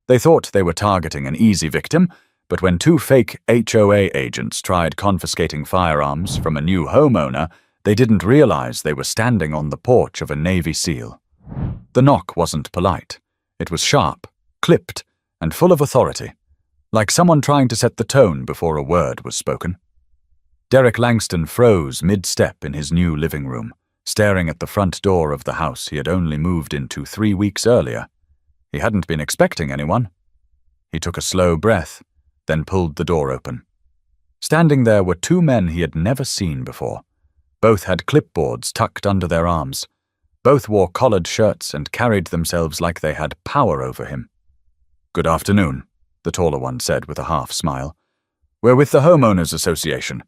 They thought they were targeting an easy victim, but when two fake HOA agents tried confiscating firearms from a new homeowner, they didn't realize they were standing on the porch of a Navy SEAL. The knock wasn't polite. It was sharp, clipped, and full of authority, like someone trying to set the tone before a word was spoken. Derek Langston froze mid-step in his new living room, staring at the front door of the house he had only moved into 3 weeks earlier. He hadn't been expecting anyone. He took a slow breath, then pulled the door open. Standing there were two men he had never seen before. Both had clipboards tucked under their arms. Both wore collared shirts and carried themselves like they had power over him. "Good afternoon," the taller one said with a half-smile. "We're with the Homeowners Association.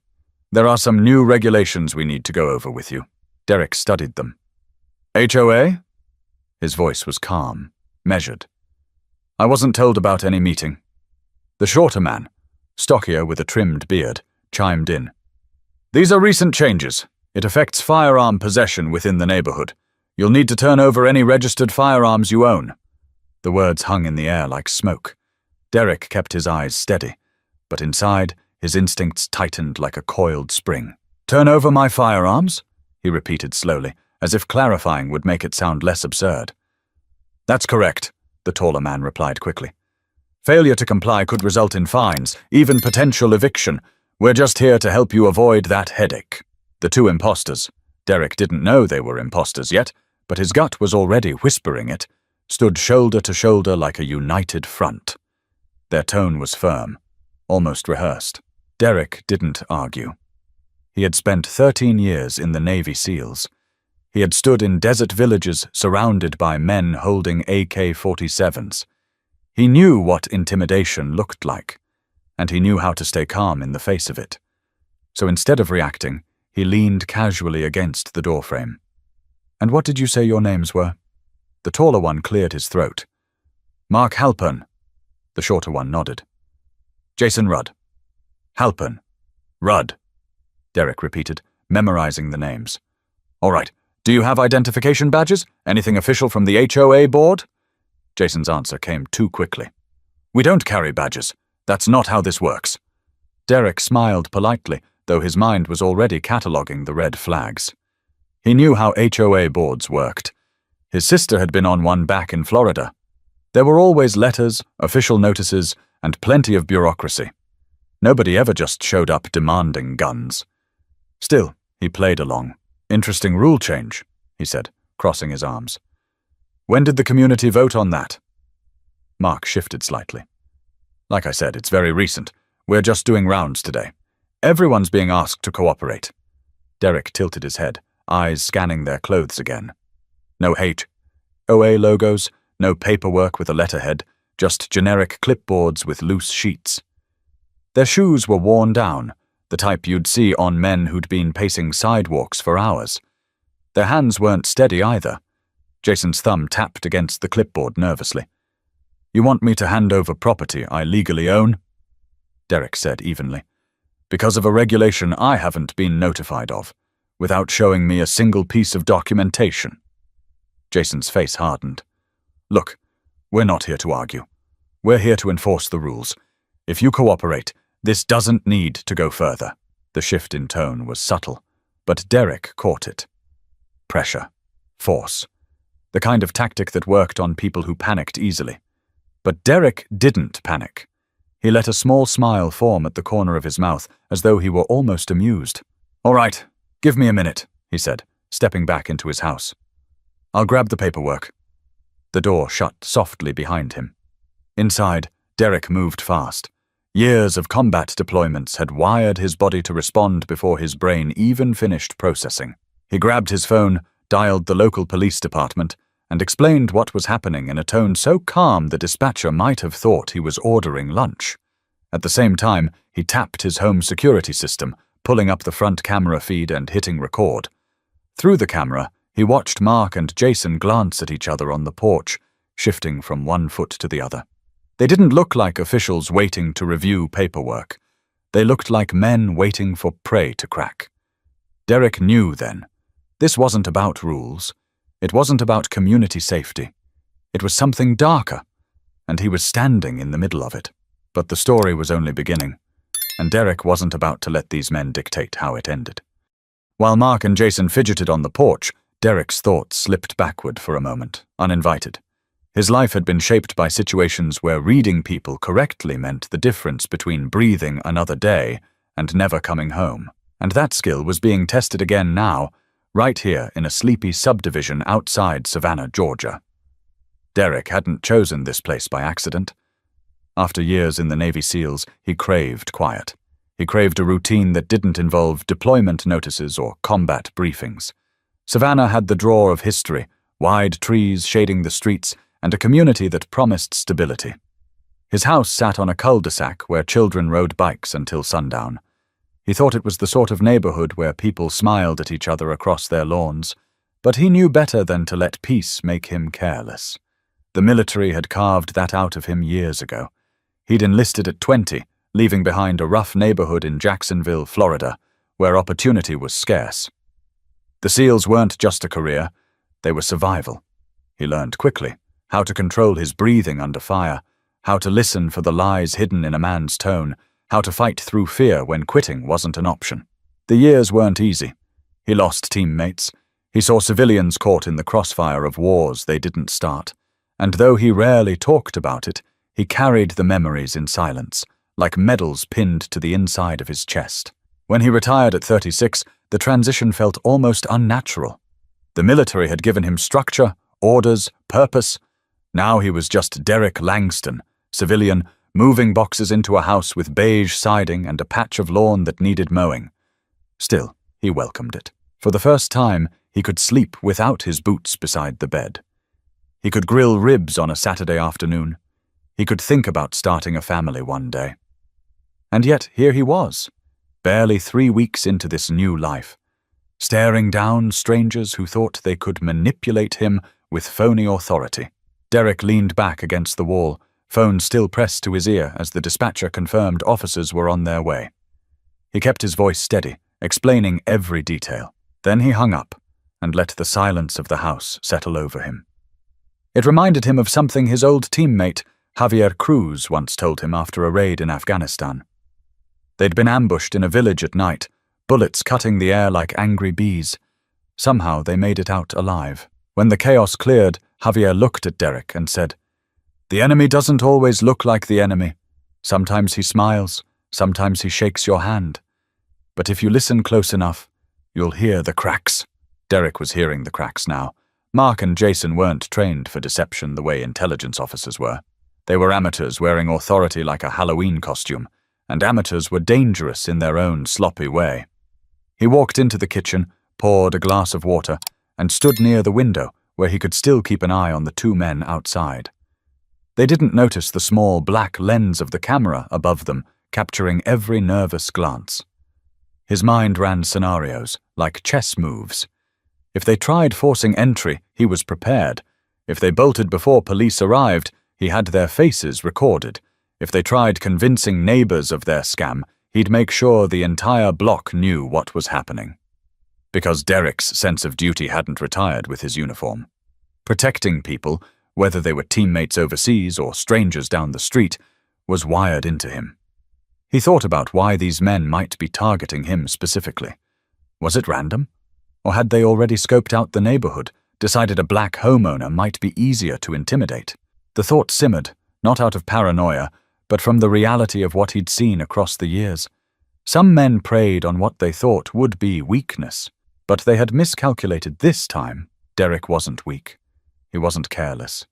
There are some new regulations we need to go over with you." Derek studied them. "HOA?" His voice was calm, measured. "I wasn't told about any meeting." The shorter man, stockier with a trimmed beard, chimed in. "These are recent changes. It affects firearm possession within the neighborhood. You'll need to turn over any registered firearms you own." The words hung in the air like smoke. Derek kept his eyes steady, but inside, his instincts tightened like a coiled spring. "Turn over my firearms?" he repeated slowly, as if clarifying would make it sound less absurd. "That's correct," the taller man replied quickly. "Failure to comply could result in fines, even potential eviction. We're just here to help you avoid that headache." The two imposters, Derek didn't know they were imposters yet, but his gut was already whispering it, stood shoulder to shoulder like a united front. Their tone was firm, almost rehearsed. Derek didn't argue. He had spent 13 years in the Navy SEALs. He had stood in desert villages surrounded by men holding AK-47s. He knew what intimidation looked like, and he knew how to stay calm in the face of it. So instead of reacting, he leaned casually against the doorframe. "And what did you say your names were?" The taller one cleared his throat. "Mark Halpern." The shorter one nodded. "Jason Rudd." "Halpern. Rudd," Derek repeated, memorizing the names. "All right. Do you have identification badges? Anything official from the HOA board?" Jason's answer came too quickly. "We don't carry badges. That's not how this works." Derek smiled politely, though his mind was already cataloguing the red flags. He knew how HOA boards worked. His sister had been on one back in Florida. There were always letters, official notices, and plenty of bureaucracy. Nobody ever just showed up demanding guns. Still, he played along. "Interesting rule change," he said, crossing his arms. "When did the community vote on that?" Mark shifted slightly. "Like I said, it's very recent. We're just doing rounds today. Everyone's being asked to cooperate." Derek tilted his head, eyes scanning their clothes again. No HOA logos, no paperwork with a letterhead, just generic clipboards with loose sheets. Their shoes were worn down, the type you'd see on men who'd been pacing sidewalks for hours. Their hands weren't steady either. Jason's thumb tapped against the clipboard nervously. "You want me to hand over property I legally own?" Derek said evenly. "Because of a regulation I haven't been notified of, without showing me a single piece of documentation." Jason's face hardened. "Look, we're not here to argue. We're here to enforce the rules. If you cooperate, this doesn't need to go further." The shift in tone was subtle, but Derek caught it. Pressure. Force. The kind of tactic that worked on people who panicked easily. But Derek didn't panic. He let a small smile form at the corner of his mouth, as though he were almost amused. "All right, give me a minute," he said, stepping back into his house. "I'll grab the paperwork." The door shut softly behind him. Inside, Derek moved fast. Years of combat deployments had wired his body to respond before his brain even finished processing. He grabbed his phone, dialed the local police department, and explained what was happening in a tone so calm the dispatcher might have thought he was ordering lunch. At the same time, he tapped his home security system, pulling up the front camera feed and hitting record. Through the camera, he watched Mark and Jason glance at each other on the porch, shifting from one foot to the other. They didn't look like officials waiting to review paperwork. They looked like men waiting for prey to crack. Derek knew then. This wasn't about rules. It wasn't about community safety. It was something darker. and he was standing in the middle of it. But the story was only beginning, and Derek wasn't about to let these men dictate how it ended. While Mark and Jason fidgeted on the porch, Derek's thoughts slipped backward for a moment, uninvited. His life had been shaped by situations where reading people correctly meant the difference between breathing another day and never coming home. And that skill was being tested again now, right here in a sleepy subdivision outside Savannah, Georgia. Derek hadn't chosen this place by accident. After years in the Navy SEALs, he craved quiet. He craved a routine that didn't involve deployment notices or combat briefings. Savannah had the draw of history, wide trees shading the streets, and a community that promised stability. His house sat on a cul-de-sac where children rode bikes until sundown. He thought it was the sort of neighborhood where people smiled at each other across their lawns, but he knew better than to let peace make him careless. The military had carved that out of him years ago. He'd enlisted at 20, leaving behind a rough neighborhood in Jacksonville, Florida, where opportunity was scarce. The SEALs weren't just a career, they were survival. He learned quickly how to control his breathing under fire, how to listen for the lies hidden in a man's tone, how to fight through fear when quitting wasn't an option. The years weren't easy. He lost teammates. He saw civilians caught in the crossfire of wars they didn't start. And though he rarely talked about it, he carried the memories in silence, like medals pinned to the inside of his chest. When he retired at 36, the transition felt almost unnatural. The military had given him structure, orders, purpose. Now he was just Derek Langston, civilian, moving boxes into a house with beige siding and a patch of lawn that needed mowing. Still, he welcomed it. For the first time, he could sleep without his boots beside the bed. He could grill ribs on a Saturday afternoon. He could think about starting a family one day. And yet here he was, barely 3 weeks into this new life, staring down strangers who thought they could manipulate him with phony authority. Derek leaned back against the wall, phone still pressed to his ear as the dispatcher confirmed officers were on their way. He kept his voice steady, explaining every detail. Then he hung up and let the silence of the house settle over him. It reminded him of something his old teammate, Javier Cruz, once told him after a raid in Afghanistan. They'd been ambushed in a village at night, bullets cutting the air like angry bees. Somehow they made it out alive. When the chaos cleared, Javier looked at Derek and said, "The enemy doesn't always look like the enemy. Sometimes he smiles, sometimes he shakes your hand. But if you listen close enough, you'll hear the cracks." Derek was hearing the cracks now. Mark and Jason weren't trained for deception the way intelligence officers were. They were amateurs wearing authority like a Halloween costume, and amateurs were dangerous in their own sloppy way. He walked into the kitchen, poured a glass of water, and stood near the window where he could still keep an eye on the 2 men outside. They didn't notice the small black lens of the camera above them, capturing every nervous glance. His mind ran scenarios, like chess moves. If they tried forcing entry, he was prepared. If they bolted before police arrived, he had their faces recorded. If they tried convincing neighbors of their scam, he'd make sure the entire block knew what was happening. Because Derek's sense of duty hadn't retired with his uniform. Protecting people, whether they were teammates overseas or strangers down the street, was wired into him. He thought about why these men might be targeting him specifically. Was it random? Or had they already scoped out the neighborhood, decided a black homeowner might be easier to intimidate? The thought simmered, not out of paranoia, but from the reality of what he'd seen across the years. Some men preyed on what they thought would be weakness, but they had miscalculated this time. Derek wasn't weak. He wasn't careless.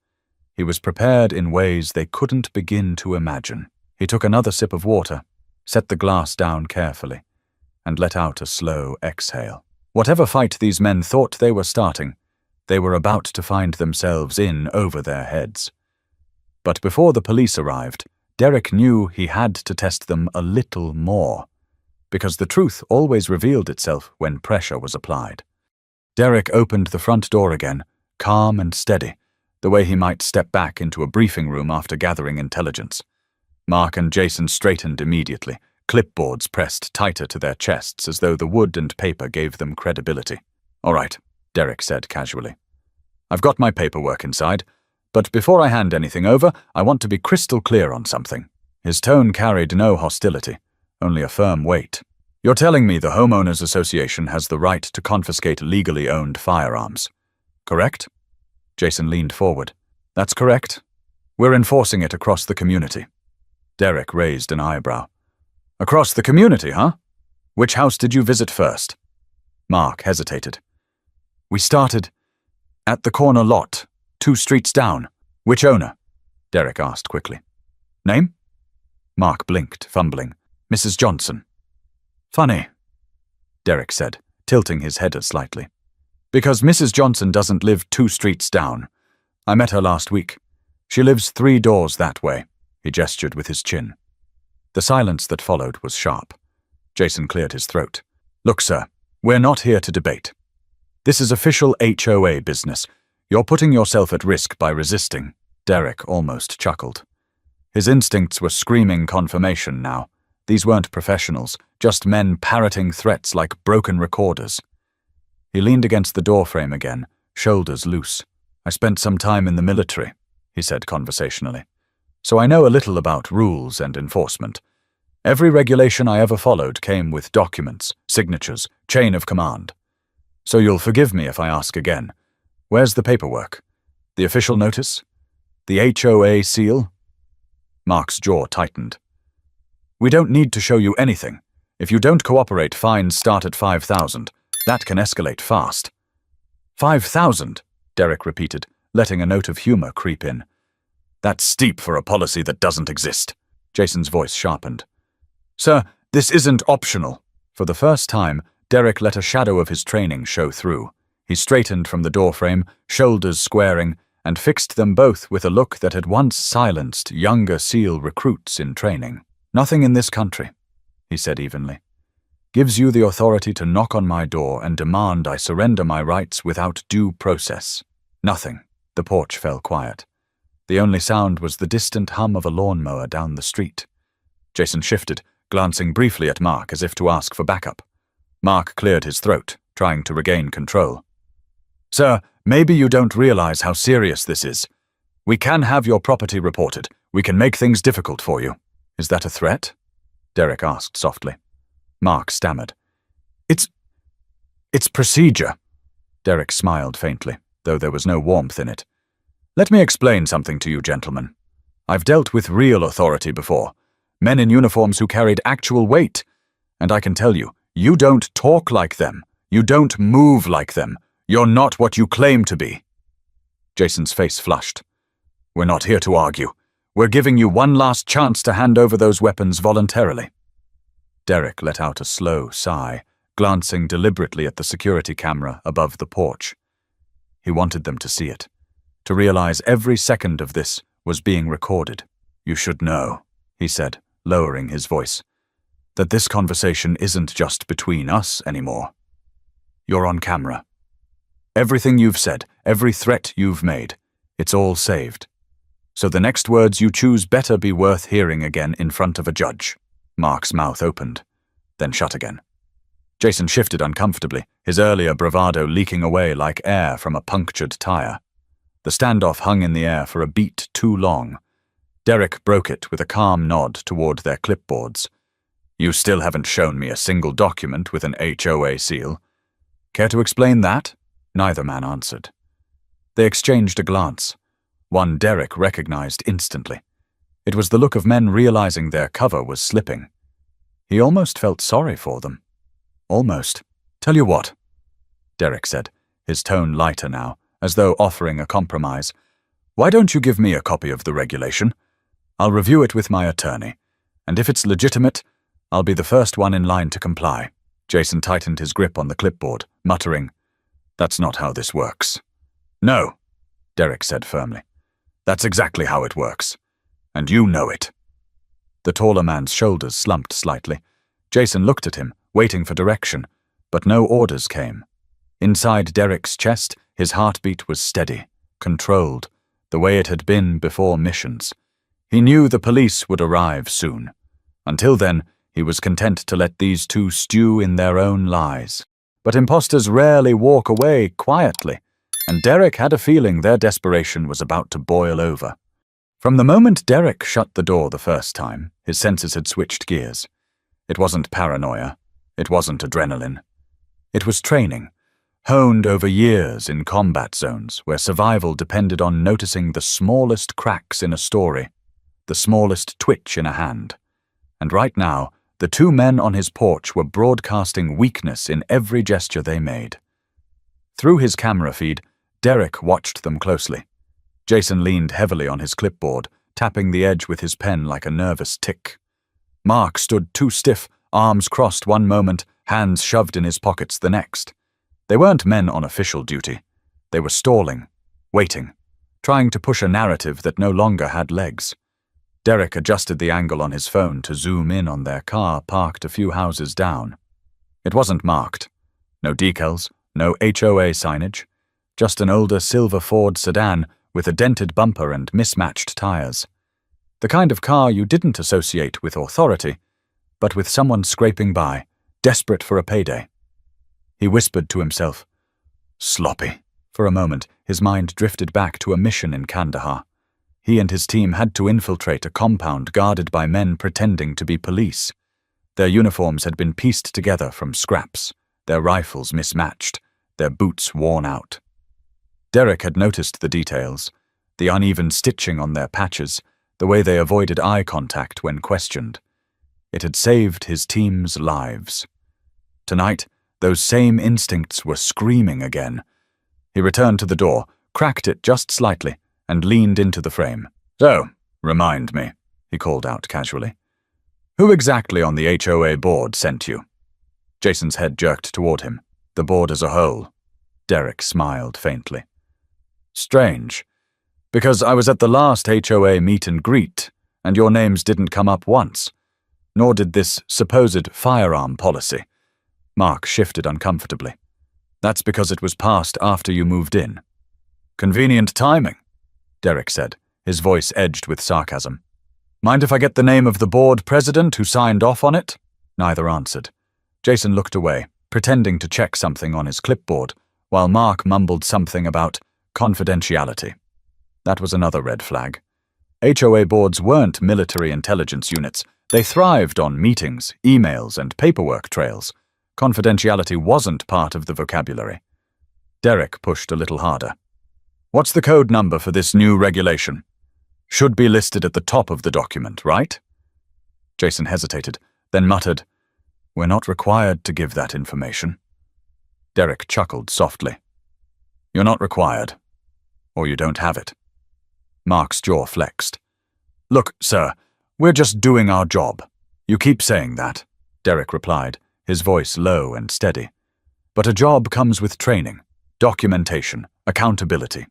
He was prepared in ways they couldn't begin to imagine. He took another sip of water, set the glass down carefully, and let out a slow exhale. Whatever fight these men thought they were starting, they were about to find themselves in over their heads. But before the police arrived, Derek knew he had to test them a little more, because the truth always revealed itself when pressure was applied. Derek opened the front door again, calm and steady, the way he might step back into a briefing room after gathering intelligence. Mark and Jason straightened immediately, clipboards pressed tighter to their chests as though the wood and paper gave them credibility. "All right," Derek said casually. "I've got my paperwork inside. But before I hand anything over, I want to be crystal clear on something." His tone carried no hostility, only a firm weight. "You're telling me the Homeowners Association has the right to confiscate legally owned firearms, correct?" Jason leaned forward. "That's correct. We're enforcing it across the community." Derek raised an eyebrow. "Across the community, huh? Which house did you visit first?" Mark hesitated. "We started at the corner lot, 2 streets down." "Which owner?" Derek asked quickly. "Name?" Mark blinked, fumbling. "Mrs. Johnson." "Funny," Derek said, tilting his head slightly. "Because Mrs. Johnson doesn't live 2 streets down. I met her last week. She lives 3 doors that way." He gestured with his chin. The silence that followed was sharp. Jason cleared his throat. "Look, sir, we're not here to debate. This is official HOA business. You're putting yourself at risk by resisting." Derek almost chuckled. His instincts were screaming confirmation now. These weren't professionals, just men parroting threats like broken recorders. He leaned against the doorframe again, shoulders loose. "I spent some time in the military," he said conversationally, "so I know a little about rules and enforcement. Every regulation I ever followed came with documents, signatures, chain of command. So you'll forgive me if I ask again. Where's the paperwork? The official notice? The HOA seal?" Mark's jaw tightened. "We don't need to show you anything. If you don't cooperate, fines start at 5,000. That can escalate fast." 5,000, Derek repeated, letting a note of humor creep in. "That's steep for a policy that doesn't exist." Jason's voice sharpened. "Sir, this isn't optional." For the first time, Derek let a shadow of his training show through. He straightened from the doorframe, shoulders squaring, and fixed them both with a look that had once silenced younger SEAL recruits in training. "Nothing in this country," he said evenly, "gives you the authority to knock on my door and demand I surrender my rights without due process. Nothing." The porch fell quiet. The only sound was the distant hum of a lawnmower down the street. Jason shifted, glancing briefly at Mark as if to ask for backup. Mark cleared his throat, trying to regain control. "Sir, maybe you don't realize how serious this is. We can have your property reported. We can make things difficult for you." "Is that a threat?" Derek asked softly. Mark stammered. It's procedure." Derek smiled faintly, though there was no warmth in it. "Let me explain something to you, gentlemen. I've dealt with real authority before, men in uniforms who carried actual weight, and I can tell you, you don't talk like them. You don't move like them. You're not what you claim to be." Jason's face flushed. "We're not here to argue. We're giving you one last chance to hand over those weapons voluntarily." Derek let out a slow sigh, glancing deliberately at the security camera above the porch. He wanted them to see it, to realize every second of this was being recorded. "You should know," he said, lowering his voice, "that this conversation isn't just between us anymore. You're on camera. Everything you've said, every threat you've made, it's all saved. So the next words you choose better be worth hearing again in front of a judge." Mark's mouth opened, then shut again. Jason shifted uncomfortably, his earlier bravado leaking away like air from a punctured tire. The standoff hung in the air for a beat too long. Derek broke it with a calm nod toward their clipboards. "You still haven't shown me a single document with an HOA seal. Care to explain that?" Neither man answered. They exchanged a glance, one Derek recognized instantly. It was the look of men realizing their cover was slipping. He almost felt sorry for them. Almost. "Tell you what," Derek said, his tone lighter now, as though offering a compromise. "Why don't you give me a copy of the regulation? I'll review it with my attorney, and if it's legitimate, I'll be the first one in line to comply." Jason tightened his grip on the clipboard, muttering, "That's not how this works." "No," Derek said firmly. "That's exactly how it works. And you know it." The taller man's shoulders slumped slightly. Jason looked at him, waiting for direction, but no orders came. Inside Derek's chest, his heartbeat was steady, controlled, the way it had been before missions. He knew the police would arrive soon. Until then, he was content to let these two stew in their own lies. But imposters rarely walk away quietly. and Derek had a feeling their desperation was about to boil over. From the moment Derek shut the door the first time, his senses had switched gears. It wasn't paranoia. It wasn't adrenaline. It was training, honed over years in combat zones where survival depended on noticing the smallest cracks in a story, the smallest twitch in a hand. And right now, the two men on his porch were broadcasting weakness in every gesture they made. Through his camera feed, Derek watched them closely. Jason leaned heavily on his clipboard, tapping the edge with his pen like a nervous tick. Mark stood too stiff, arms crossed one moment, hands shoved in his pockets the next. They weren't men on official duty. They were stalling, waiting, trying to push a narrative that no longer had legs. Derek adjusted the angle on his phone to zoom in on their car parked a few houses down. It wasn't marked. No decals, no HOA signage, just an older silver Ford sedan with a dented bumper and mismatched tires. The kind of car you didn't associate with authority, but with someone scraping by, desperate for a payday. He whispered to himself, "Sloppy." For a moment, his mind drifted back to a mission in Kandahar. He and his team had to infiltrate a compound guarded by men pretending to be police. Their uniforms had been pieced together from scraps, their rifles mismatched, their boots worn out. Derek had noticed the details, the uneven stitching on their patches, the way they avoided eye contact when questioned. It had saved his team's lives. Tonight, those same instincts were screaming again. He returned to the door, cracked it just slightly, and leaned into the frame. "So, remind me," he called out casually. "Who exactly on the HOA board sent you?" Jason's head jerked toward him. "The board as a whole." Derek smiled faintly. "Strange, because I was at the last HOA meet and greet, and your names didn't come up once, nor did this supposed firearm policy." Mark shifted uncomfortably. "That's because it was passed after you moved in." "Convenient timing," Derek said, his voice edged with sarcasm. "Mind if I get the name of the board president who signed off on it?" Neither answered. Jason looked away, pretending to check something on his clipboard, while Mark mumbled something about confidentiality. That was another red flag. HOA boards weren't military intelligence units. They thrived on meetings, emails, and paperwork trails. Confidentiality wasn't part of the vocabulary. Derek pushed a little harder. "What's the code number for this new regulation? Should be listed at the top of the document, right?" Jason hesitated, then muttered, "We're not required to give that information." Derek chuckled softly. "You're not required, or you don't have it." Mark's jaw flexed. "Look, sir, we're just doing our job." "You keep saying that," Derek replied, his voice low and steady. "But a job comes with training, documentation, accountability.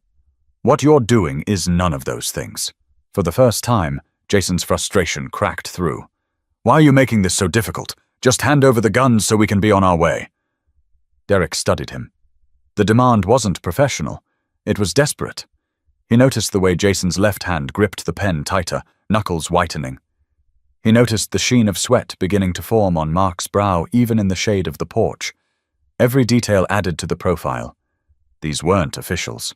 What you're doing is none of those things." For the first time, Jason's frustration cracked through. "Why are you making this so difficult? Just hand over the guns so we can be on our way." Derek studied him. The demand wasn't professional. It was desperate. He noticed the way Jason's left hand gripped the pen tighter, knuckles whitening. He noticed the sheen of sweat beginning to form on Mark's brow even in the shade of the porch. Every detail added to the profile. These weren't officials.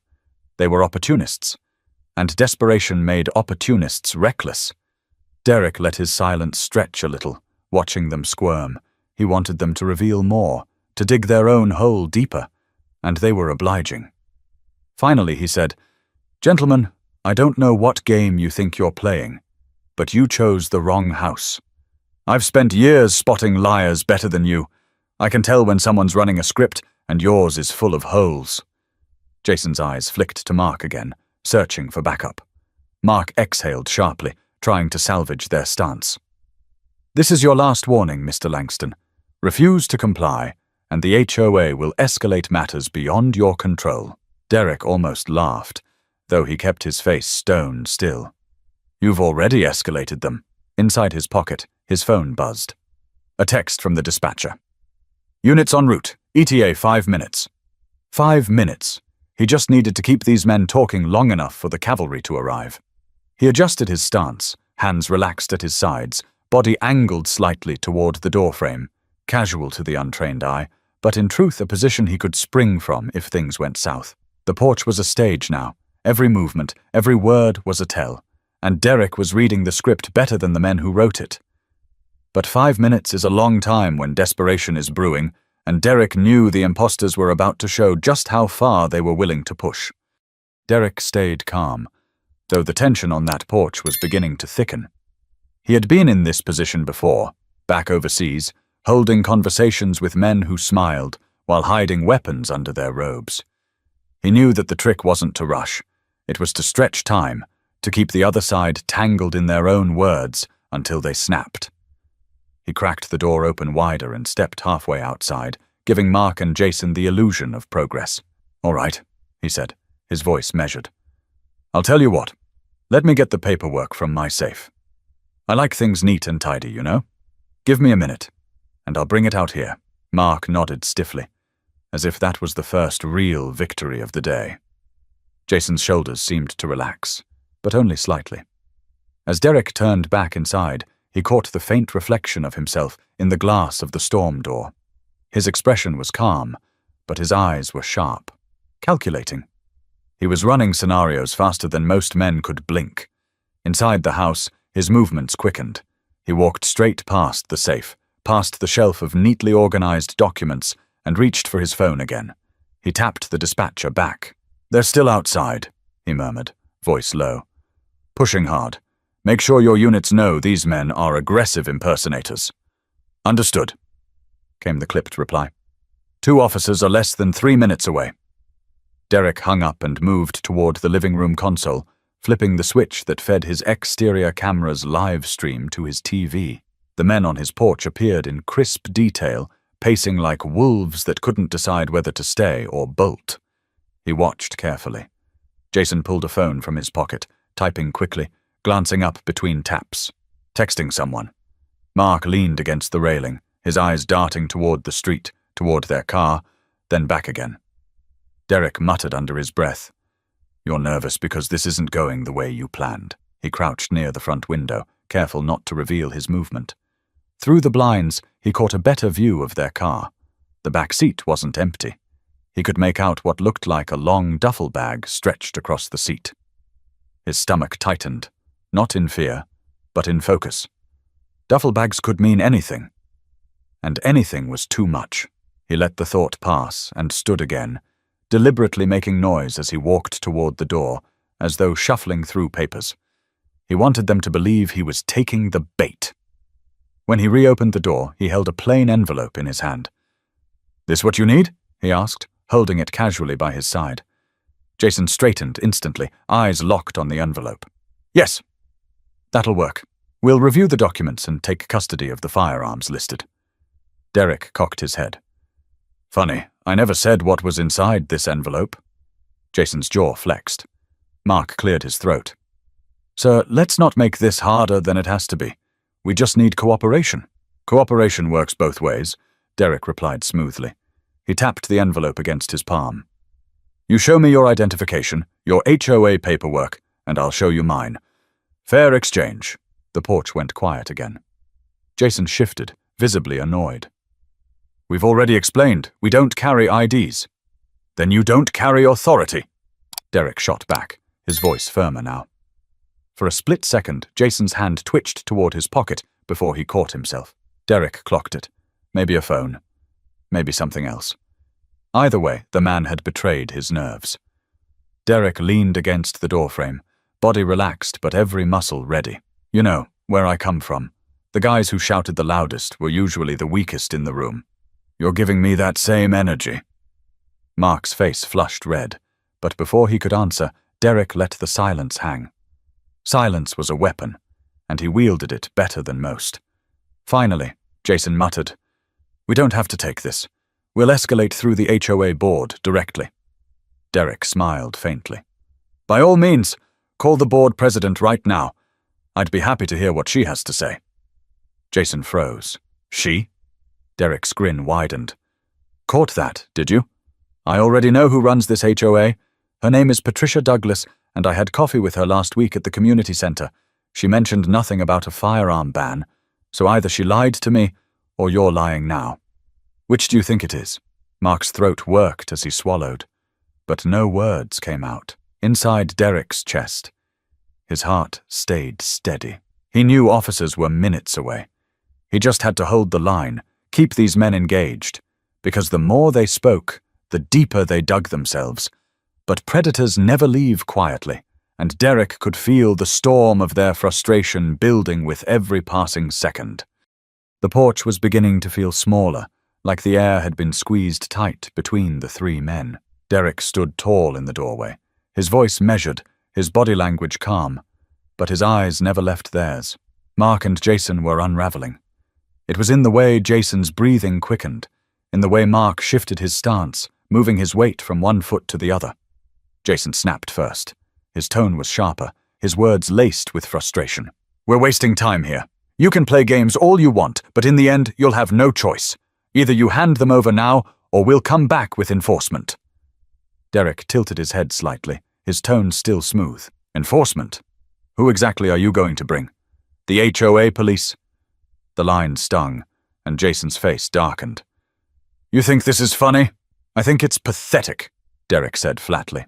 They were opportunists. And desperation made opportunists reckless. Derek let his silence stretch a little, watching them squirm. He wanted them to reveal more, to dig their own hole deeper, and they were obliging. Finally, he said, "Gentlemen, I don't know what game you think you're playing, but you chose the wrong house. I've spent years spotting liars better than you. I can tell when someone's running a script, and yours is full of holes." Jason's eyes flicked to Mark again, searching for backup. Mark exhaled sharply, trying to salvage their stance. "This is your last warning, Mr. Langston. Refuse to comply, and the HOA will escalate matters beyond your control." Derek almost laughed, though he kept his face stone still. "You've already escalated them." Inside his pocket, his phone buzzed. A text from the dispatcher. "Units en route. ETA 5 minutes." 5 minutes. He just needed to keep these men talking long enough for the cavalry to arrive. He adjusted his stance, hands relaxed at his sides, body angled slightly toward the doorframe, casual to the untrained eye, but in truth a position he could spring from if things went south. The porch was a stage now. Every movement, every word was a tell, and Derek was reading the script better than the men who wrote it. But 5 minutes is a long time when desperation is brewing, and Derek knew the imposters were about to show just how far they were willing to push. Derek stayed calm, though the tension on that porch was beginning to thicken. He had been in this position before, back overseas, holding conversations with men who smiled while hiding weapons under their robes. He knew that the trick wasn't to rush. It was to stretch time, to keep the other side tangled in their own words until they snapped. He cracked the door open wider and stepped halfway outside, giving Mark and Jason the illusion of progress. "All right," he said, his voice measured. "I'll tell you what. Let me get the paperwork from my safe. I like things neat and tidy, you know? Give me a minute, and I'll bring it out here." Mark nodded stiffly, as if that was the first real victory of the day. Jason's shoulders seemed to relax, but only slightly. As Derek turned back inside, he caught the faint reflection of himself in the glass of the storm door. His expression was calm, but his eyes were sharp, calculating. He was running scenarios faster than most men could blink. Inside the house, his movements quickened. He walked straight past the safe, past the shelf of neatly organized documents, and reached for his phone again. He tapped the dispatcher back. "They're still outside," he murmured, voice low. "Pushing hard. Make sure your units know these men are aggressive impersonators." "Understood," came the clipped reply. "2 officers are less than 3 minutes away." Derek hung up and moved toward the living room console, flipping the switch that fed his exterior camera's live stream to his TV. The men on his porch appeared in crisp detail, pacing like wolves that couldn't decide whether to stay or bolt. He watched carefully. Jason pulled a phone from his pocket, typing quickly, glancing up between taps. Texting someone. Mark leaned against the railing, his eyes darting toward the street, toward their car, then back again. Derek muttered under his breath. "You're nervous because this isn't going the way you planned." He crouched near the front window, careful not to reveal his movement. Through the blinds, he caught a better view of their car. The back seat wasn't empty. He could make out what looked like a long duffel bag stretched across the seat. His stomach tightened, not in fear, but in focus. Duffel bags could mean anything. And anything was too much. He let the thought pass and stood again, deliberately making noise as he walked toward the door, as though shuffling through papers. He wanted them to believe he was taking the bait. When he reopened the door, he held a plain envelope in his hand. "This what you need?" he asked, holding it casually by his side. Jason straightened instantly, eyes locked on the envelope. "Yes. That'll work. We'll review the documents and take custody of the firearms listed." Derek cocked his head. "Funny, I never said what was inside this envelope." Jason's jaw flexed. Mark cleared his throat. "Sir, let's not make this harder than it has to be. We just need cooperation." "Cooperation works both ways," Derek replied smoothly. He tapped the envelope against his palm. "You show me your identification, your HOA paperwork, and I'll show you mine. Fair exchange." The porch went quiet again. Jason shifted, visibly annoyed. "We've already explained, we don't carry IDs." "Then you don't carry authority," Derek shot back, his voice firmer now. For a split second, Jason's hand twitched toward his pocket before he caught himself. Derek clocked it. Maybe a phone. Maybe something else. Either way, the man had betrayed his nerves. Derek leaned against the doorframe, body relaxed but every muscle ready. "You know, where I come from, the guys who shouted the loudest were usually the weakest in the room. You're giving me that same energy." Mark's face flushed red, but before he could answer, Derek let the silence hang. Silence was a weapon, and he wielded it better than most. Finally, Jason muttered, "We don't have to take this. We'll escalate through the HOA board directly." Derek smiled faintly. "By all means, call the board president right now. I'd be happy to hear what she has to say." Jason froze. "She?" Derek's grin widened. "Caught that, did you? I already know who runs this HOA. Her name is Patricia Douglas, and I had coffee with her last week at the community center. She mentioned nothing about a firearm ban, so either she lied to me or you're lying now. Which do you think it is?" Mark's throat worked as he swallowed. but no words came out. Inside Derek's chest, his heart stayed steady. He knew officers were minutes away. He just had to hold the line, keep these men engaged, because the more they spoke, the deeper they dug themselves. But predators never leave quietly, and Derek could feel the storm of their frustration building with every passing second. The porch was beginning to feel smaller, like the air had been squeezed tight between the three men. Derek stood tall in the doorway, his voice measured, his body language calm, but his eyes never left theirs. Mark and Jason were unraveling. It was in the way Jason's breathing quickened, in the way Mark shifted his stance, moving his weight from one foot to the other. Jason snapped first. His tone was sharper, his words laced with frustration. "We're wasting time here. You can play games all you want, but in the end, you'll have no choice. Either you hand them over now, or we'll come back with enforcement." Derek tilted his head slightly, his tone still smooth. "Enforcement? Who exactly are you going to bring? The HOA police?" The line stung, and Jason's face darkened. "You think this is funny? I think it's pathetic," Derek said flatly.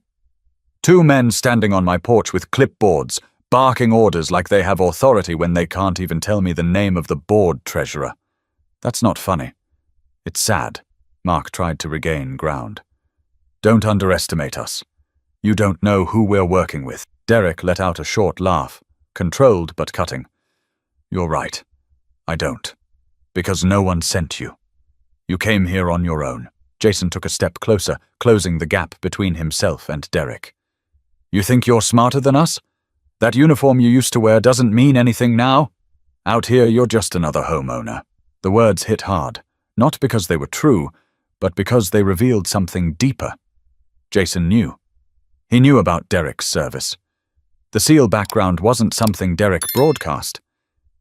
"Two men standing on my porch with clipboards, barking orders like they have authority when they can't even tell me the name of the board treasurer. That's not funny. It's sad." Mark tried to regain ground. "Don't underestimate us. You don't know who we're working with." Derek let out a short laugh, controlled but cutting. "You're right. I don't. Because no one sent you. You came here on your own." Jason took a step closer, closing the gap between himself and Derek. "You think you're smarter than us? That uniform you used to wear doesn't mean anything now? Out here, you're just another homeowner." The words hit hard, not because they were true, but because they revealed something deeper. Jason knew. He knew about Derek's service. The SEAL background wasn't something Derek broadcast.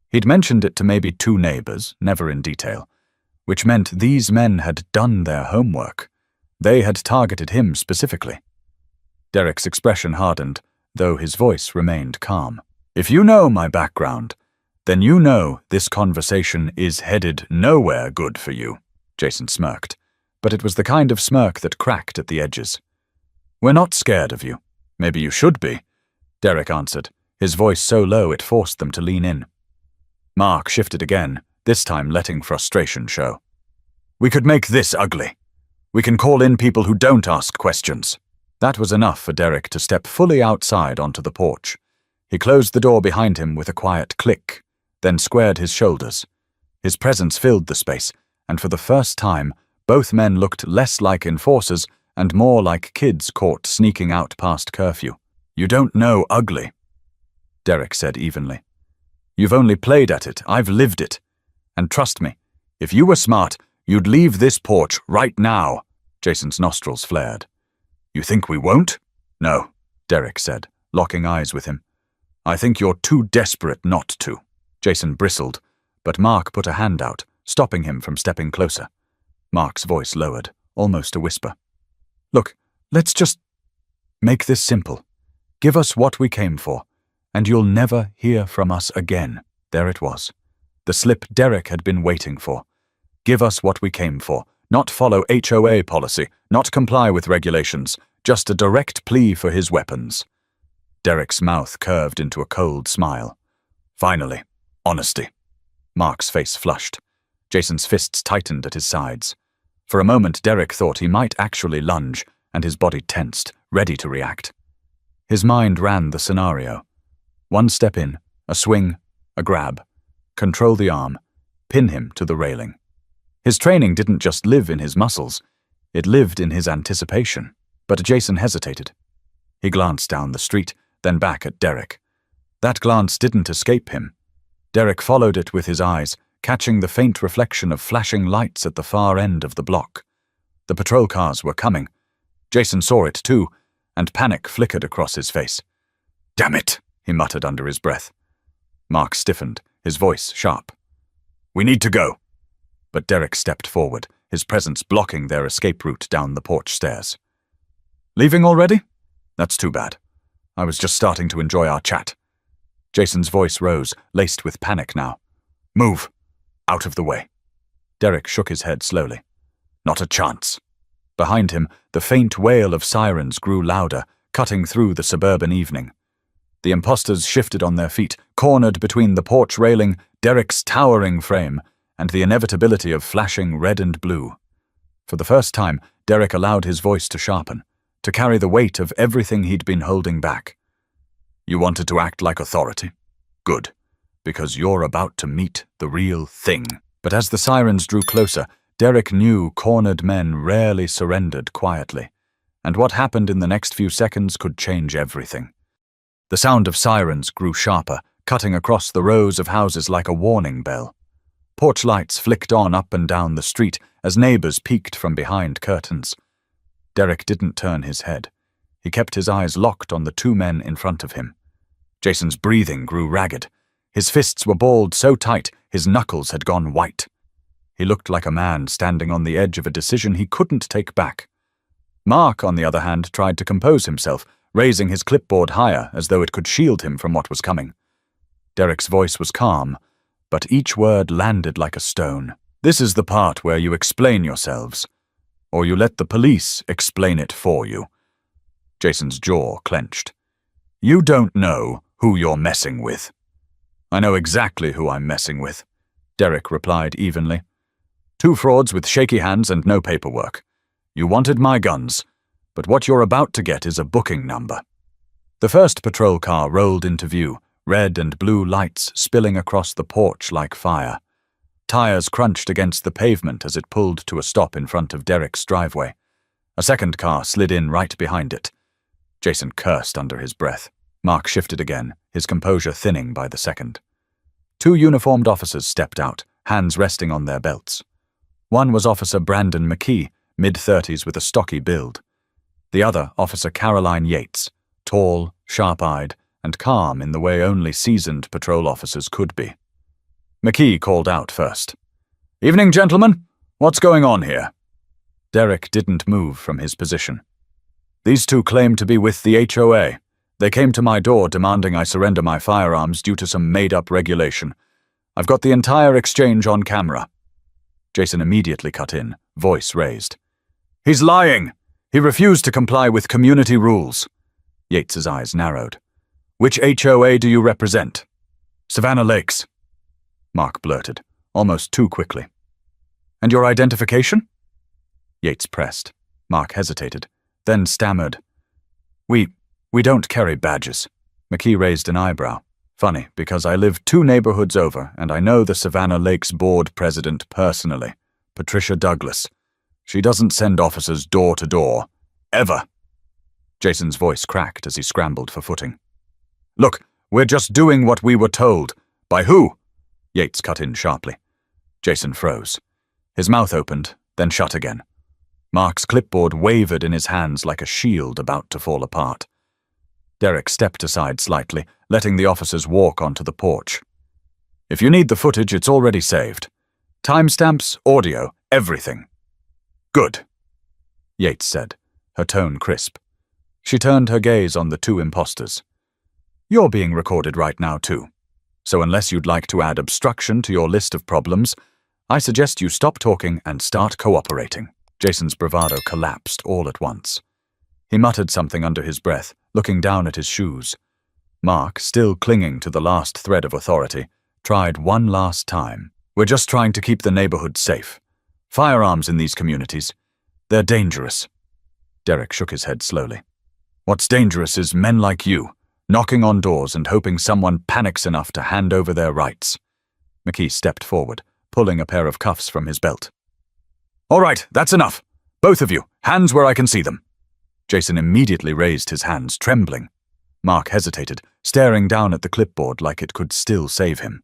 He'd mentioned it to maybe 2 neighbors, never in detail, which meant these men had done their homework. They had targeted him specifically. Derek's expression hardened, though his voice remained calm. "If you know my background, then you know this conversation is headed nowhere good for you," Jason smirked, but it was the kind of smirk that cracked at the edges. "We're not scared of you. Maybe you should be," Derek answered, his voice so low it forced them to lean in. Mark shifted again, this time letting frustration show. "We could make this ugly. We can call in people who don't ask questions." That was enough for Derek to step fully outside onto the porch. He closed the door behind him with a quiet click, then squared his shoulders. His presence filled the space, and for the first time, both men looked less like enforcers and more like kids caught sneaking out past curfew. "You don't know ugly," Derek said evenly. "You've only played at it. I've lived it. And trust me, if you were smart, you'd leave this porch right now." Jason's nostrils flared. "You think we won't?" "No," Derek said, locking eyes with him. "I think you're too desperate not to." Jason bristled, but Mark put a hand out, stopping him from stepping closer. Mark's voice lowered, almost a whisper. "Look, let's just make this simple. Give us what we came for, and you'll never hear from us again." There it was. The slip Derek had been waiting for. Give us what we came for. Not follow HOA policy, not comply with regulations, just a direct plea for his weapons. Derek's mouth curved into a cold smile. "Finally, honesty." Mark's face flushed. Jason's fists tightened at his sides. For a moment, Derek thought he might actually lunge, and his body tensed, ready to react. His mind ran the scenario. One step in, a swing, a grab. Control the arm, pin him to the railing. His training didn't just live in his muscles, it lived in his anticipation. But Jason hesitated. He glanced down the street, then back at Derek. That glance didn't escape him. Derek followed it with his eyes, catching the faint reflection of flashing lights at the far end of the block. The patrol cars were coming. Jason saw it too, and panic flickered across his face. "Damn it," he muttered under his breath. Mark stiffened, his voice sharp. "We need to go." But Derek stepped forward, his presence blocking their escape route down the porch stairs. "Leaving already? That's too bad. I was just starting to enjoy our chat." Jason's voice rose, laced with panic now. "Move. Out of the way." Derek shook his head slowly. "Not a chance." Behind him, the faint wail of sirens grew louder, cutting through the suburban evening. The impostors shifted on their feet, cornered between the porch railing, Derek's towering frame, and the inevitability of flashing red and blue. For the first time, Derek allowed his voice to sharpen, to carry the weight of everything he'd been holding back. You wanted to act like authority? Good, because you're about to meet the real thing. But as the sirens drew closer, Derek knew cornered men rarely surrendered quietly, and what happened in the next few seconds could change everything. The sound of sirens grew sharper, cutting across the rows of houses like a warning bell. Porch lights flicked on up and down the street as neighbors peeked from behind curtains. Derek didn't turn his head. He kept his eyes locked on the two men in front of him. Jason's breathing grew ragged. His fists were balled so tight his knuckles had gone white. He looked like a man standing on the edge of a decision he couldn't take back. Mark, on the other hand, tried to compose himself, raising his clipboard higher as though it could shield him from what was coming. Derek's voice was calm, but each word landed like a stone. This is the part where you explain yourselves, or you let the police explain it for you. Jason's jaw clenched. You don't know who you're messing with. I know exactly who I'm messing with, Derek replied evenly. Two frauds with shaky hands and no paperwork. You wanted my guns, but what you're about to get is a booking number. The first patrol car rolled into view, red and blue lights spilling across the porch like fire. Tires crunched against the pavement as it pulled to a stop in front of Derek's driveway. A second car slid in right behind it. Jason cursed under his breath. Mark shifted again, his composure thinning by the second. Two uniformed officers stepped out, hands resting on their belts. One was Officer Brandon McKee, mid-30s with a stocky build. The other, Officer Caroline Yates, tall, sharp-eyed, and calm in the way only seasoned patrol officers could be. McKee called out first. Evening, gentlemen. What's going on here? Derek didn't move from his position. These two claim to be with the HOA. They came to my door demanding I surrender my firearms due to some made-up regulation. I've got the entire exchange on camera. Jason immediately cut in, voice raised. He's lying! He refused to comply with community rules. Yates's eyes narrowed. Which HOA do you represent? Savannah Lakes. Mark blurted, almost too quickly. And your identification? Yates pressed. Mark hesitated, then stammered. We don't carry badges. McKee raised an eyebrow. Funny, because I live 2 neighborhoods over, and I know the Savannah Lakes board president personally, Patricia Douglas. She doesn't send officers door to door. Ever. Jason's voice cracked as he scrambled for footing. Look, we're just doing what we were told. By who? Yates cut in sharply. Jason froze. His mouth opened, then shut again. Mark's clipboard wavered in his hands like a shield about to fall apart. Derek stepped aside slightly, letting the officers walk onto the porch. If you need the footage, it's already saved. Timestamps, audio, everything. Good, Yates said, her tone crisp. She turned her gaze on the two imposters. You're being recorded right now, too. So unless you'd like to add obstruction to your list of problems, I suggest you stop talking and start cooperating. Jason's bravado collapsed all at once. He muttered something under his breath, looking down at his shoes. Mark, still clinging to the last thread of authority, tried one last time. We're just trying to keep the neighborhood safe. Firearms in these communities, they're dangerous. Derek shook his head slowly. What's dangerous is men like you, knocking on doors and hoping someone panics enough to hand over their rights. McKee stepped forward, pulling a pair of cuffs from his belt. All right, that's enough. Both of you, hands where I can see them. Jason immediately raised his hands, trembling. Mark hesitated, staring down at the clipboard like it could still save him.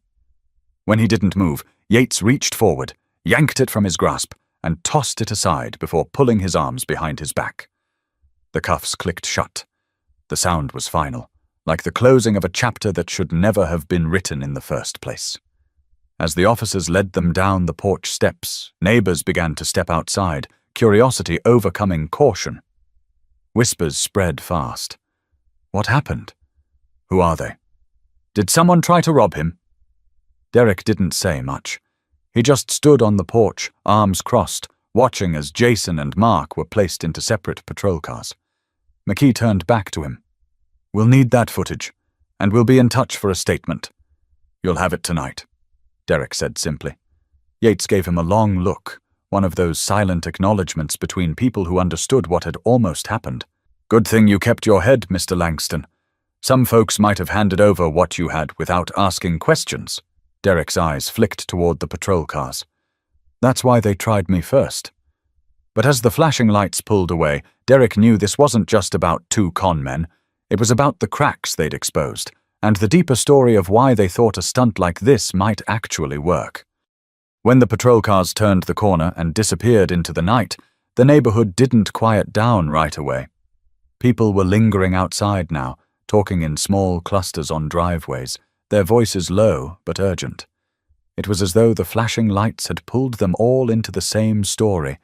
When he didn't move, Yates reached forward, yanked it from his grasp, and tossed it aside before pulling his arms behind his back. The cuffs clicked shut. The sound was final, like the closing of a chapter that should never have been written in the first place. As the officers led them down the porch steps, neighbors began to step outside, curiosity overcoming caution. Whispers spread fast. What happened? Who are they? Did someone try to rob him? Derek didn't say much. He just stood on the porch, arms crossed, watching as Jason and Mark were placed into separate patrol cars. McKee turned back to him. "We'll need that footage, and we'll be in touch for a statement." "You'll have it tonight," Derek said simply. Yates gave him a long look, one of those silent acknowledgments between people who understood what had almost happened. "Good thing you kept your head, Mr. Langston. Some folks might have handed over what you had without asking questions." Derek's eyes flicked toward the patrol cars. "That's why they tried me first." But as the flashing lights pulled away, Derek knew this wasn't just about two con men. It was about the cracks they'd exposed, and the deeper story of why they thought a stunt like this might actually work. When the patrol cars turned the corner and disappeared into the night, the neighborhood didn't quiet down right away. People were lingering outside now, talking in small clusters on driveways, their voices low but urgent. It was as though the flashing lights had pulled them all into the same story,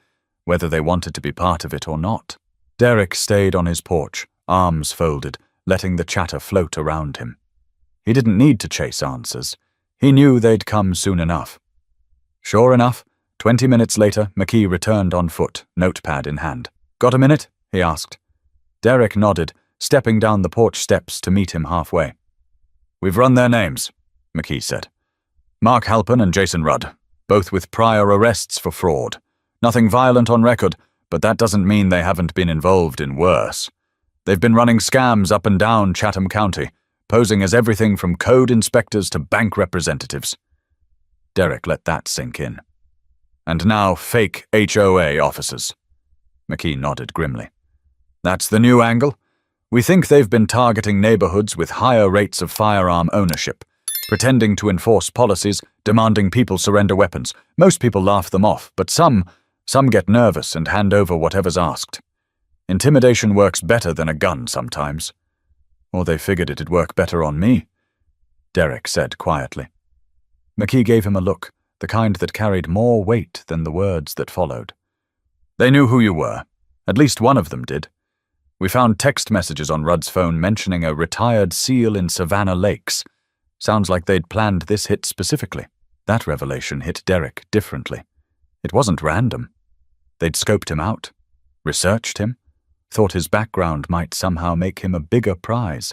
whether they wanted to be part of it or not. Derek stayed on his porch, arms folded, letting the chatter float around him. He didn't need to chase answers. He knew they'd come soon enough. Sure enough, 20 minutes later, McKee returned on foot, notepad in hand. "Got a minute?" he asked. Derek nodded, stepping down the porch steps to meet him halfway. "We've run their names," McKee said. "Mark Halpin and Jason Rudd, both with prior arrests for fraud. Nothing violent on record, but that doesn't mean they haven't been involved in worse. They've been running scams up and down Chatham County, posing as everything from code inspectors to bank representatives." Derek let that sink in. "And now fake HOA officers." McKee nodded grimly. "That's the new angle. We think they've been targeting neighborhoods with higher rates of firearm ownership, pretending to enforce policies, demanding people surrender weapons. Most people laugh them off, but some get nervous and hand over whatever's asked. Intimidation works better than a gun sometimes. Or they figured it'd work better on me," Derek said quietly. McKee gave him a look, the kind that carried more weight than the words that followed. "They knew who you were. At least one of them did. We found text messages on Rudd's phone mentioning a retired SEAL in Savannah Lakes. Sounds like they'd planned this hit specifically." That revelation hit Derek differently. It wasn't random. They'd scoped him out, researched him, thought his background might somehow make him a bigger prize.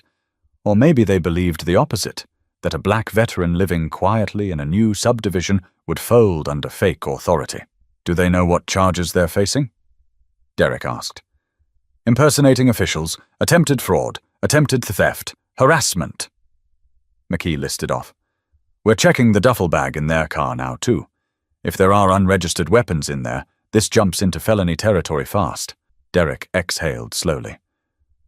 Or maybe they believed the opposite, that a black veteran living quietly in a new subdivision would fold under fake authority. "Do they know what charges they're facing?" Derek asked. "Impersonating officials, attempted fraud, attempted theft, harassment." McKee listed off. "We're checking the duffel bag in their car now, too. If there are unregistered weapons in there, this jumps into felony territory fast." Derek exhaled slowly.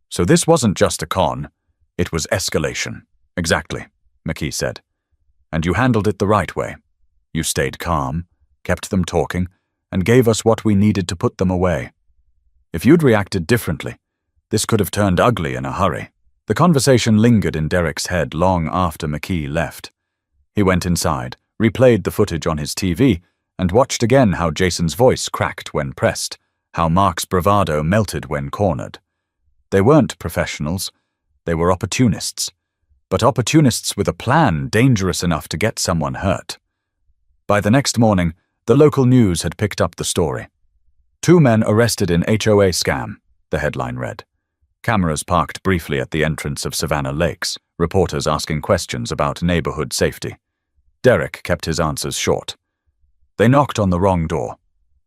"So this wasn't just a con, it was escalation." "Exactly," McKee said. "And you handled it the right way. You stayed calm, kept them talking, and gave us what we needed to put them away. If you'd reacted differently, this could have turned ugly in a hurry." The conversation lingered in Derek's head long after McKee left. He went inside, replayed the footage on his TV, and watched again how Jason's voice cracked when pressed, how Mark's bravado melted when cornered. They weren't professionals, they were opportunists. But opportunists with a plan dangerous enough to get someone hurt. By the next morning, the local news had picked up the story. "2 men arrested in HOA scam," the headline read. Cameras parked briefly at the entrance of Savannah Lakes, reporters asking questions about neighborhood safety. Derek kept his answers short. "They knocked on the wrong door.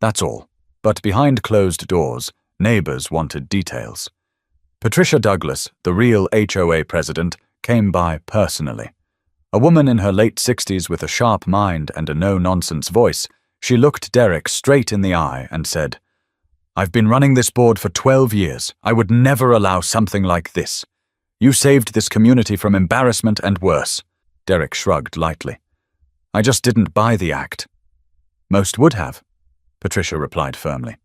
That's all. But behind closed doors, neighbors wanted details." Patricia Douglas, the real HOA president, came by personally. A woman in her late 60s with a sharp mind and a no-nonsense voice, she looked Derek straight in the eye and said, "I've been running this board for 12 years. I would never allow something like this. You saved this community from embarrassment and worse." Derek shrugged lightly. "I just didn't buy the act." "Most would have," Patricia replied firmly.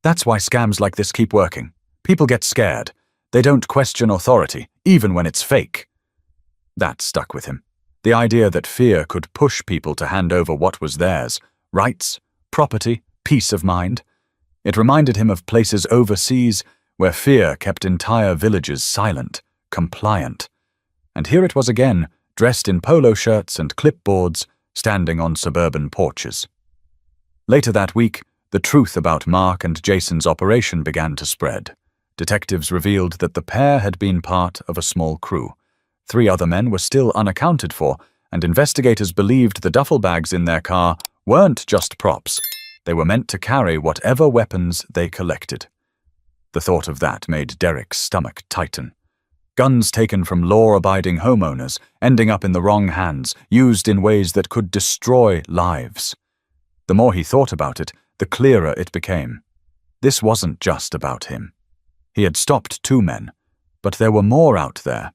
"That's why scams like this keep working. People get scared. They don't question authority, even when it's fake." That stuck with him. The idea that fear could push people to hand over what was theirs, rights, property, peace of mind. It reminded him of places overseas where fear kept entire villages silent, compliant. And here it was again, dressed in polo shirts and clipboards, standing on suburban porches. Later that week, The truth about Mark and Jason's operation began to spread. Detectives revealed that the pair had been part of a small crew. 3 other men were still unaccounted for, and investigators believed the duffel bags in their car weren't just props. They were meant to carry whatever weapons they collected. The thought of that made Derek's stomach tighten. Guns taken from law-abiding homeowners, ending up in the wrong hands, used in ways that could destroy lives. The more he thought about it, the clearer it became. This wasn't just about him. He had stopped 2 men, but there were more out there,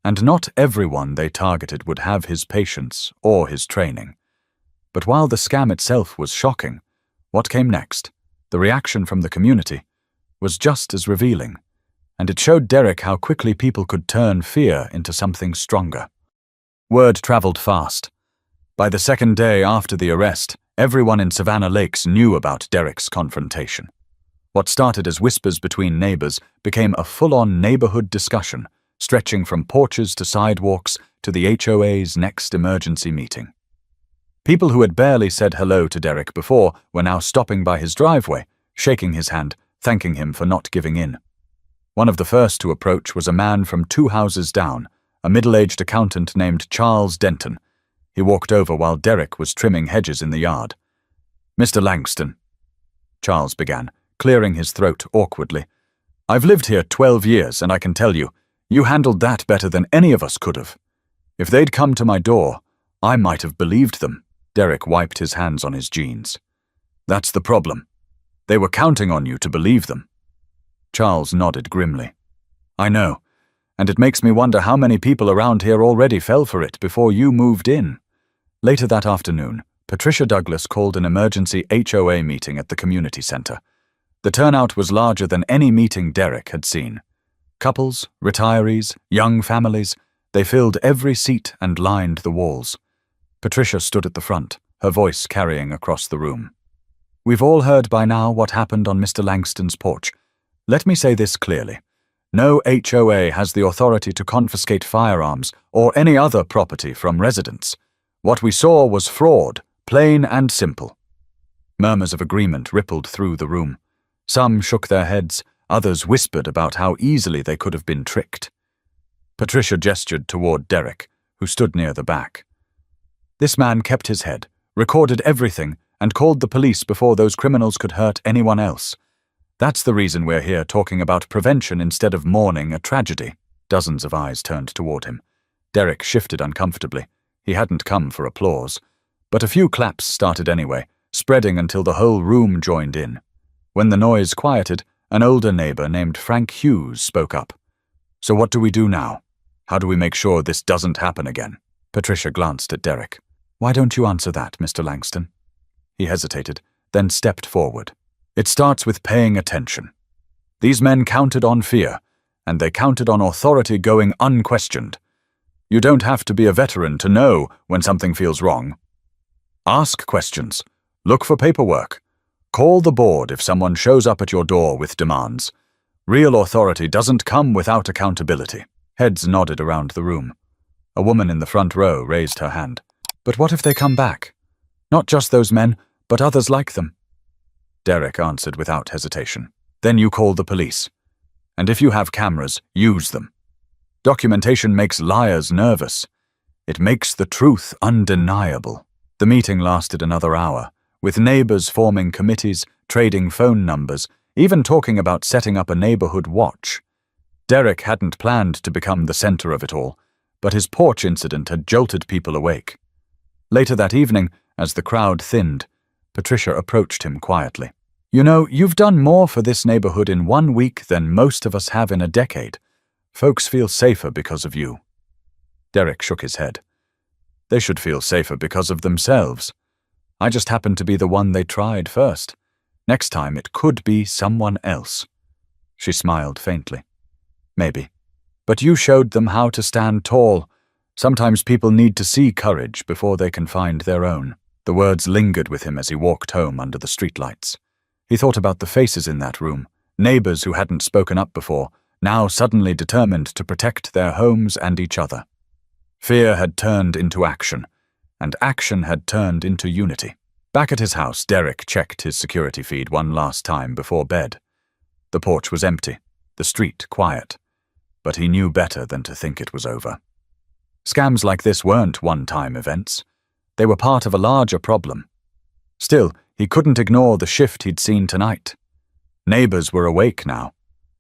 and not everyone they targeted would have his patience or his training. But while the scam itself was shocking, what came next, the reaction from the community, was just as revealing, and it showed Derek how quickly people could turn fear into something stronger. Word traveled fast. By the 2nd day after the arrest, everyone in Savannah Lakes knew about Derek's confrontation. What started as whispers between neighbors became a full-on neighborhood discussion, stretching from porches to sidewalks to the HOA's next emergency meeting. People who had barely said hello to Derek before were now stopping by his driveway, shaking his hand, thanking him for not giving in. One of the first to approach was a man from 2 houses down, a middle-aged accountant named Charles Denton. He walked over while Derek was trimming hedges in the yard. "Mr. Langston," Charles began, clearing his throat awkwardly. "I've lived here 12 years, and I can tell you, you handled that better than any of us could have. If they'd come to my door, I might have believed them." Derek wiped his hands on his jeans. "That's the problem. They were counting on you to believe them." Charles nodded grimly. "I know, and it makes me wonder how many people around here already fell for it before you moved in." Later that afternoon, Patricia Douglas called an emergency HOA meeting at the community center. The turnout was larger than any meeting Derek had seen. Couples, retirees, young families, they filled every seat and lined the walls. Patricia stood at the front, her voice carrying across the room. "We've all heard by now what happened on Mr. Langston's porch. Let me say this clearly. No HOA has the authority to confiscate firearms or any other property from residents. What we saw was fraud, plain and simple." Murmurs of agreement rippled through the room. Some shook their heads, others whispered about how easily they could have been tricked. Patricia gestured toward Derek, who stood near the back. "This man kept his head, recorded everything, and called the police before those criminals could hurt anyone else. That's the reason we're here talking about prevention instead of mourning a tragedy." Dozens of eyes turned toward him. Derek shifted uncomfortably. He hadn't come for applause. But a few claps started anyway, spreading until the whole room joined in. When the noise quieted, an older neighbor named Frank Hughes spoke up. "So what do we do now? How do we make sure this doesn't happen again?" Patricia glanced at Derek. "Why don't you answer that, Mr. Langston?" He hesitated, then stepped forward. "It starts with paying attention. These men counted on fear, and they counted on authority going unquestioned. You don't have to be a veteran to know when something feels wrong. Ask questions. Look for paperwork. Call the board if someone shows up at your door with demands. Real authority doesn't come without accountability." Heads nodded around the room. A woman in the front row raised her hand. "But what if they come back? Not just those men, but others like them." Derek answered without hesitation. "Then you call the police. And if you have cameras, use them. Documentation makes liars nervous. It makes the truth undeniable." The meeting lasted another hour, with neighbors forming committees, trading phone numbers, even talking about setting up a neighborhood watch. Derek hadn't planned to become the center of it all, but his porch incident had jolted people awake. Later that evening, as the crowd thinned, Patricia approached him quietly. "You know, you've done more for this neighborhood in 1 week than most of us have in a decade. Folks feel safer because of you." Derek shook his head. "They should feel safer because of themselves. I just happened to be the one they tried first. Next time it could be someone else." She smiled faintly. "Maybe. But you showed them how to stand tall. Sometimes people need to see courage before they can find their own." The words lingered with him as he walked home under the streetlights. He thought about the faces in that room, neighbors who hadn't spoken up before, now suddenly determined to protect their homes and each other. Fear had turned into action, and action had turned into unity. Back at his house, Derek checked his security feed one last time before bed. The porch was empty, the street quiet, but he knew better than to think it was over. Scams like this weren't one-time events. They were part of a larger problem. Still, he couldn't ignore the shift he'd seen tonight. Neighbors were awake now.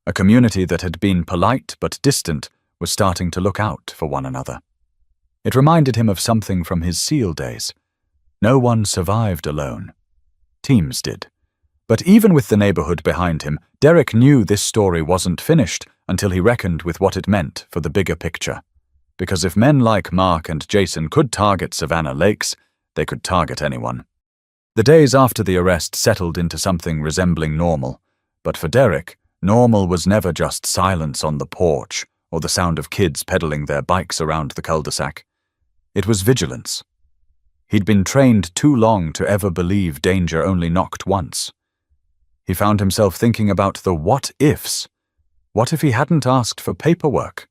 A community that had been polite but distant was starting to look out for one another. It reminded him of something from his SEAL days. No one survived alone. Teams did. But even with the neighborhood behind him, Derek knew this story wasn't finished until he reckoned with what it meant for the bigger picture. Because if men like Mark and Jason could target Savannah Lakes, they could target anyone. The days after the arrest settled into something resembling normal, but for Derek, normal was never just silence on the porch or the sound of kids pedaling their bikes around the cul-de-sac. It was vigilance. He'd been trained too long to ever believe danger only knocked once. He found himself thinking about the what-ifs. What if he hadn't asked for paperwork?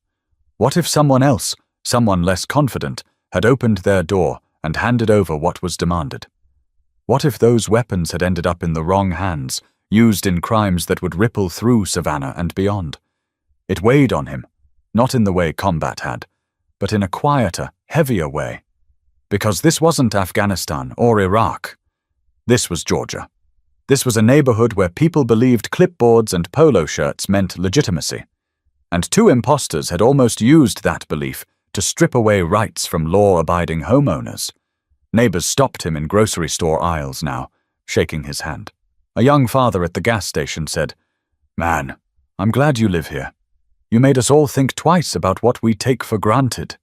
What if someone else, someone less confident, had opened their door and handed over what was demanded? What if those weapons had ended up in the wrong hands, used in crimes that would ripple through Savannah and beyond? It weighed on him, not in the way combat had, but in a quieter, heavier way. Because this wasn't Afghanistan or Iraq. This was Georgia. This was a neighborhood where people believed clipboards and polo shirts meant legitimacy. And two imposters had almost used that belief to strip away rights from law-abiding homeowners. Neighbors stopped him in grocery store aisles now, shaking his hand. A young father at the gas station said, "Man, I'm glad you live here. You made us all think twice about what we take for granted."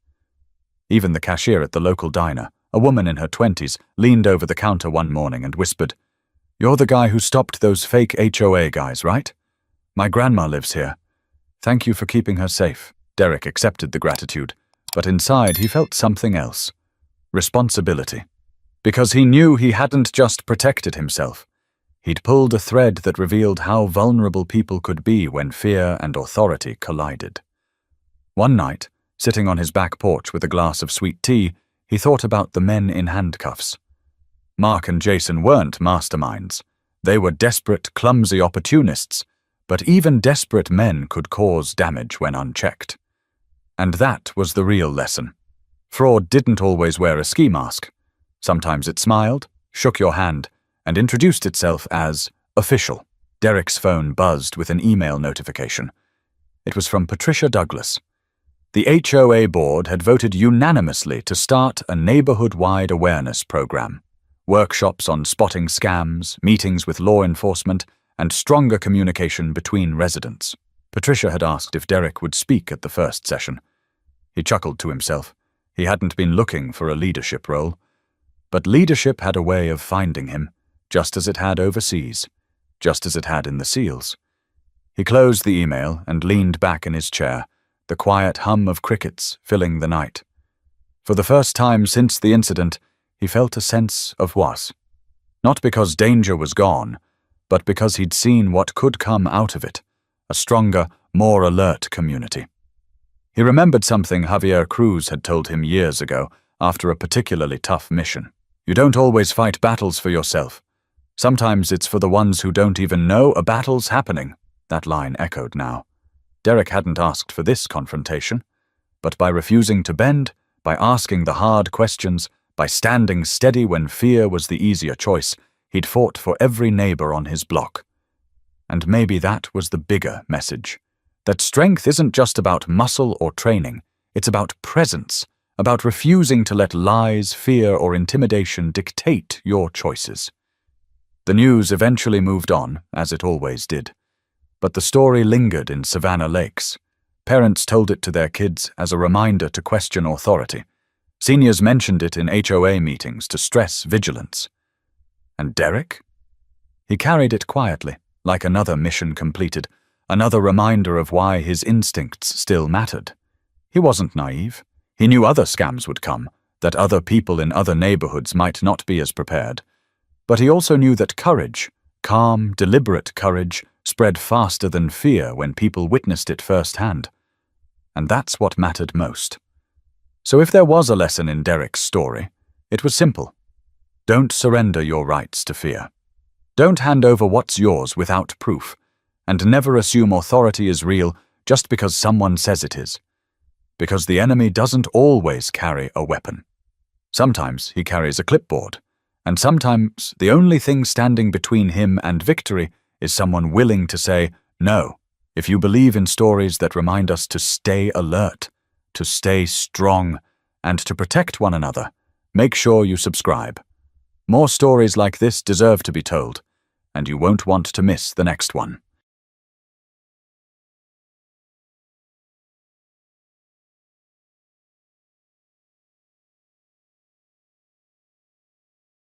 Even the cashier at the local diner, a woman in her 20s, leaned over the counter one morning and whispered, "You're the guy who stopped those fake HOA guys, right? My grandma lives here. Thank you for keeping her safe." Derek accepted the gratitude, but inside he felt something else. Responsibility. Because he knew he hadn't just protected himself. He'd pulled a thread that revealed how vulnerable people could be when fear and authority collided. One night, sitting on his back porch with a glass of sweet tea, he thought about the men in handcuffs. Mark and Jason weren't masterminds. They were desperate, clumsy opportunists, but even desperate men could cause damage when unchecked. And that was the real lesson. Fraud didn't always wear a ski mask. Sometimes it smiled, shook your hand, and introduced itself as official. Derek's phone buzzed with an email notification. It was from Patricia Douglas. The HOA board had voted unanimously to start a neighborhood-wide awareness program. Workshops on spotting scams, meetings with law enforcement, and stronger communication between residents. Patricia had asked if Derek would speak at the first session. He chuckled to himself. He hadn't been looking for a leadership role. But leadership had a way of finding him, just as it had overseas, just as it had in the SEALs. He closed the email and leaned back in his chair, the quiet hum of crickets filling the night. For the first time since the incident, he felt a sense of was. Not because danger was gone, but because he'd seen what could come out of it, a stronger, more alert community. He remembered something Javier Cruz had told him years ago after a particularly tough mission. You don't always fight battles for yourself. Sometimes it's for the ones who don't even know a battle's happening. That line echoed now. Derek hadn't asked for this confrontation, but by refusing to bend, by asking the hard questions, by standing steady when fear was the easier choice, he'd fought for every neighbor on his block. And maybe that was the bigger message. That strength isn't just about muscle or training, it's about presence, about refusing to let lies, fear, or intimidation dictate your choices. The news eventually moved on, as it always did. But the story lingered in Savannah Lakes. Parents told it to their kids as a reminder to question authority. Seniors mentioned it in HOA meetings to stress vigilance. And Derek? He carried it quietly, like another mission completed, another reminder of why his instincts still mattered. He wasn't naive. He knew other scams would come, that other people in other neighborhoods might not be as prepared. But he also knew that courage, calm, deliberate courage, spread faster than fear when people witnessed it firsthand. And that's what mattered most. So if there was a lesson in Derek's story, it was simple. Don't surrender your rights to fear. Don't hand over what's yours without proof, and never assume authority is real just because someone says it is. Because the enemy doesn't always carry a weapon. Sometimes he carries a clipboard, and sometimes the only thing standing between him and victory is someone willing to say, no. If you believe in stories that remind us to stay alert, to stay strong, and to protect one another, make sure you subscribe. More stories like this deserve to be told, and you won't want to miss the next one.